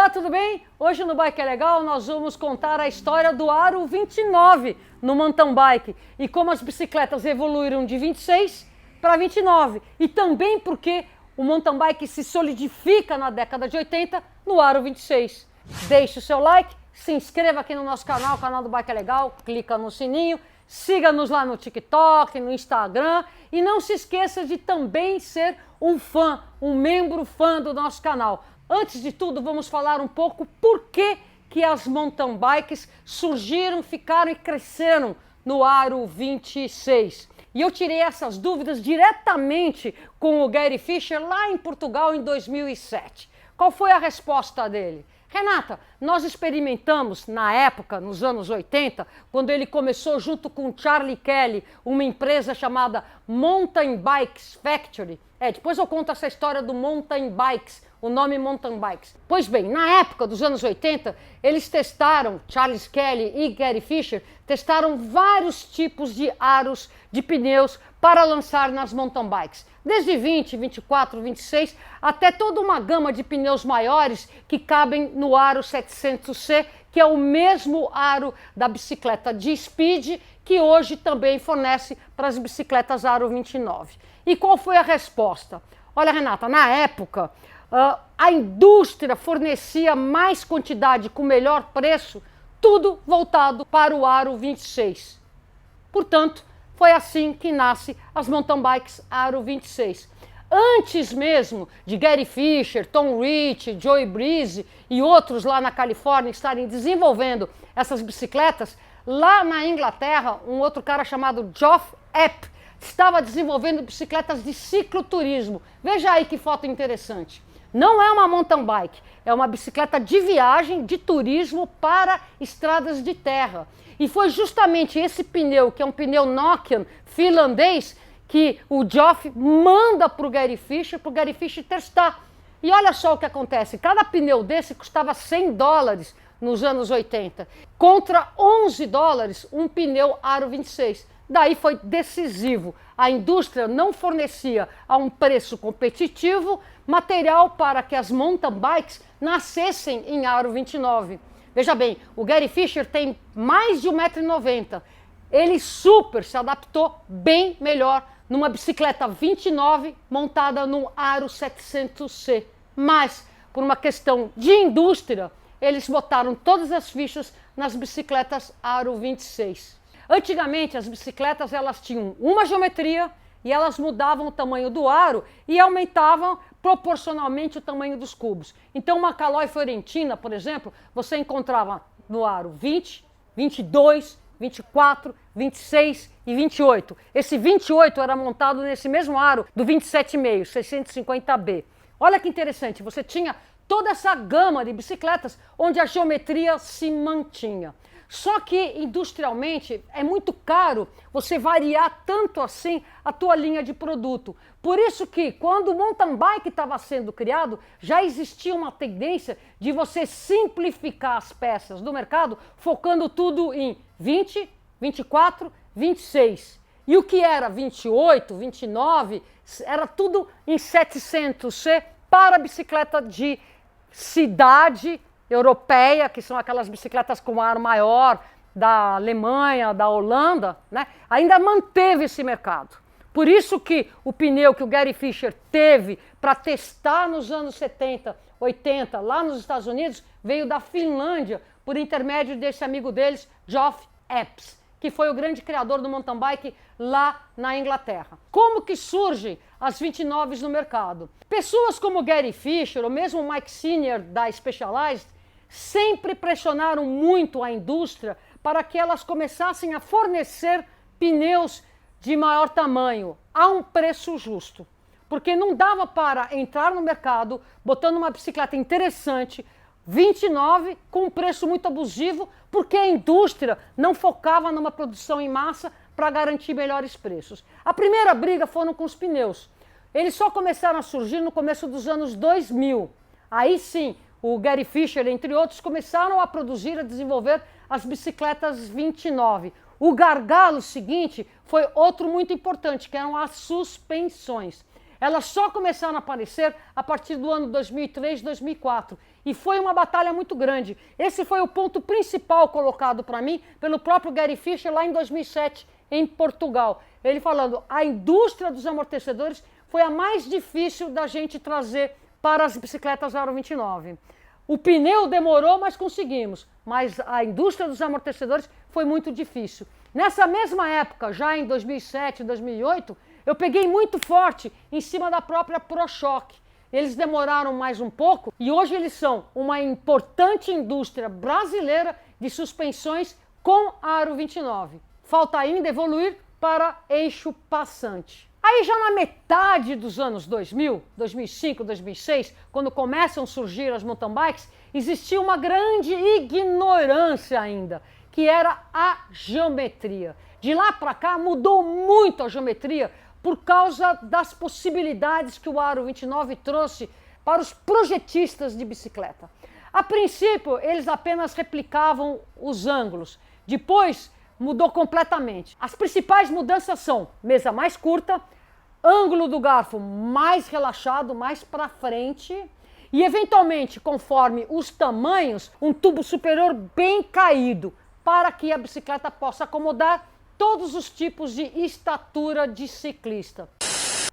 Olá, tudo bem? Hoje no Bike é Legal nós vamos contar a história do Aro 29 no mountain bike e como as bicicletas evoluíram de 26 para 29 e também porque o mountain bike se solidifica na década de 80 no Aro 26. Deixe o seu like, se inscreva aqui no nosso canal, o canal do Bike é Legal, clica no sininho, siga-nos lá no TikTok, no Instagram e não se esqueça de também ser um membro fã do nosso canal. Antes de tudo, vamos falar um pouco por que as mountain bikes surgiram, ficaram e cresceram no Aro 26. E eu tirei essas dúvidas diretamente com o Gary Fisher lá em Portugal em 2007. Qual foi a resposta dele? Renata, nós experimentamos na época, nos anos 80, quando ele começou junto com Charlie Kelly, uma empresa chamada Mountain Bikes Factory. Depois eu conto essa história do Mountain Bikes, o nome Mountain Bikes. Pois bem, na época dos anos 80, eles testaram, Charlie Kelly e Gary Fisher, testaram vários tipos de aros de pneus para lançar nas mountain bikes. Desde 20, 24, 26, até toda uma gama de pneus maiores que cabem no aro 700C, que é o mesmo aro da bicicleta de speed, que hoje também fornece para as bicicletas aro 29. E qual foi a resposta? Olha, Renata, na época, a indústria fornecia mais quantidade com melhor preço, tudo voltado para o aro 26. Portanto, foi assim que nasce as mountain bikes Aro 26. Antes mesmo de Gary Fisher, Tom Rich, Joey Breeze e outros lá na Califórnia estarem desenvolvendo essas bicicletas, lá na Inglaterra, um outro cara chamado Geoff Epp estava desenvolvendo bicicletas de cicloturismo. Veja aí que foto interessante. Não é uma mountain bike, é uma bicicleta de viagem, de turismo para estradas de terra. E foi justamente esse pneu, que é um pneu Nokian finlandês, que o Geoff manda para o Gary Fisher testar. E olha só o que acontece, cada pneu desse custava $100 nos anos 80, contra $11 um pneu Aro 26. Daí foi decisivo. A indústria não fornecia a um preço competitivo material para que as mountain bikes nascessem em Aro 29. Veja bem, o Gary Fisher tem mais de 1,90 m. Ele super se adaptou bem melhor numa bicicleta 29 montada no Aro 700C. Mas, por uma questão de indústria, eles botaram todas as fichas nas bicicletas Aro 26. Antigamente, as bicicletas elas tinham uma geometria e elas mudavam o tamanho do aro e aumentavam proporcionalmente o tamanho dos cubos. Então, uma Caloi Fiorentina, por exemplo, você encontrava no aro 20, 22, 24, 26 e 28. Esse 28 era montado nesse mesmo aro do 27,5, 650B. Olha que interessante, você tinha toda essa gama de bicicletas onde a geometria se mantinha. Só que, industrialmente, é muito caro você variar tanto assim a tua linha de produto. Por isso que, quando o mountain bike estava sendo criado, já existia uma tendência de você simplificar as peças do mercado, focando tudo em 20, 24, 26. E o que era 28, 29, era tudo em 700C para bicicleta de cidade europeia, que são aquelas bicicletas com aro maior da Alemanha, da Holanda, né? Ainda manteve esse mercado. Por isso que o pneu que o Gary Fisher teve para testar nos anos 70, 80, lá nos Estados Unidos, veio da Finlândia, por intermédio desse amigo deles, Geoff Epp, que foi o grande criador do mountain bike lá na Inglaterra. Como que surgem as 29s no mercado? Pessoas como Gary Fisher, ou mesmo o Mike Senior da Specialized, sempre pressionaram muito a indústria para que elas começassem a fornecer pneus de maior tamanho, a um preço justo. Porque não dava para entrar no mercado botando uma bicicleta interessante, 29, com um preço muito abusivo, porque a indústria não focava numa produção em massa para garantir melhores preços. A primeira briga foram com os pneus. Eles só começaram a surgir no começo dos anos 2000. Aí sim, o Gary Fisher, entre outros, começaram a produzir, a desenvolver as bicicletas 29. O gargalo seguinte foi outro muito importante, que eram as suspensões. Elas só começaram a aparecer a partir do ano 2003, 2004. E foi uma batalha muito grande. Esse foi o ponto principal colocado para mim pelo próprio Gary Fischer lá em 2007, em Portugal. Ele falando, a indústria dos amortecedores foi a mais difícil da gente trazer para as bicicletas Aro 29. O pneu demorou, mas conseguimos. Mas a indústria dos amortecedores foi muito difícil. Nessa mesma época, já em 2007, 2008, eu peguei muito forte em cima da própria ProShock. Eles demoraram mais um pouco e hoje eles são uma importante indústria brasileira de suspensões com Aro 29. Falta ainda evoluir para eixo passante. Aí já na metade dos anos 2000, 2005, 2006, quando começam a surgir as mountain bikes, existia uma grande ignorância ainda, que era a geometria. De lá para cá mudou muito a geometria por causa das possibilidades que o Aro 29 trouxe para os projetistas de bicicleta. A princípio, eles apenas replicavam os ângulos. Depois, mudou completamente. As principais mudanças são mesa mais curta, ângulo do garfo mais relaxado, mais para frente e, eventualmente, conforme os tamanhos, um tubo superior bem caído para que a bicicleta possa acomodar todos os tipos de estatura de ciclista.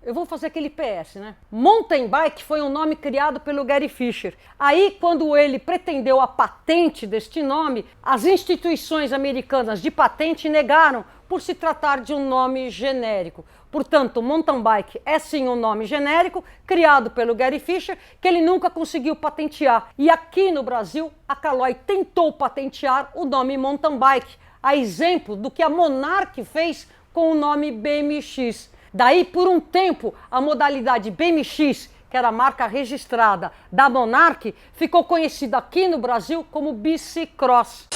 Eu vou fazer aquele PS, né? Mountain bike foi um nome criado pelo Gary Fischer. Aí, quando ele pretendeu a patente deste nome, as instituições americanas de patente negaram por se tratar de um nome genérico. Portanto, mountain bike é sim um nome genérico, criado pelo Gary Fischer, que ele nunca conseguiu patentear. E aqui no Brasil, a Caloi tentou patentear o nome mountain bike, a exemplo do que a Monarch fez com o nome BMX. Daí, por um tempo, a modalidade BMX, que era a marca registrada da Monarch, ficou conhecida aqui no Brasil como bicicross.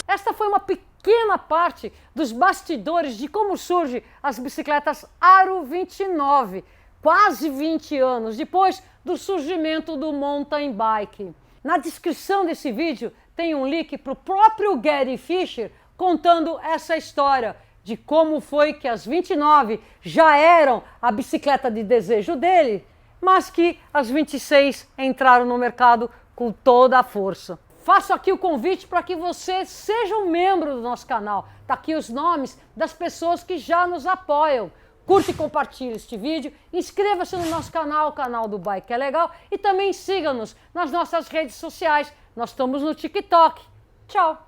Esta foi uma pequena parte dos bastidores de como surgem as bicicletas Aro 29, quase 20 anos depois do surgimento do mountain bike. Na descrição desse vídeo tem um link para o próprio Gary Fischer contando essa história de como foi que as 29 já eram a bicicleta de desejo dele, mas que as 26 entraram no mercado com toda a força. Faço aqui o convite para que você seja um membro do nosso canal. Tá aqui os nomes das pessoas que já nos apoiam. Curte e compartilhe este vídeo, inscreva-se no nosso canal, o canal do Bike é Legal, e também siga-nos nas nossas redes sociais. Nós estamos no TikTok. Tchau!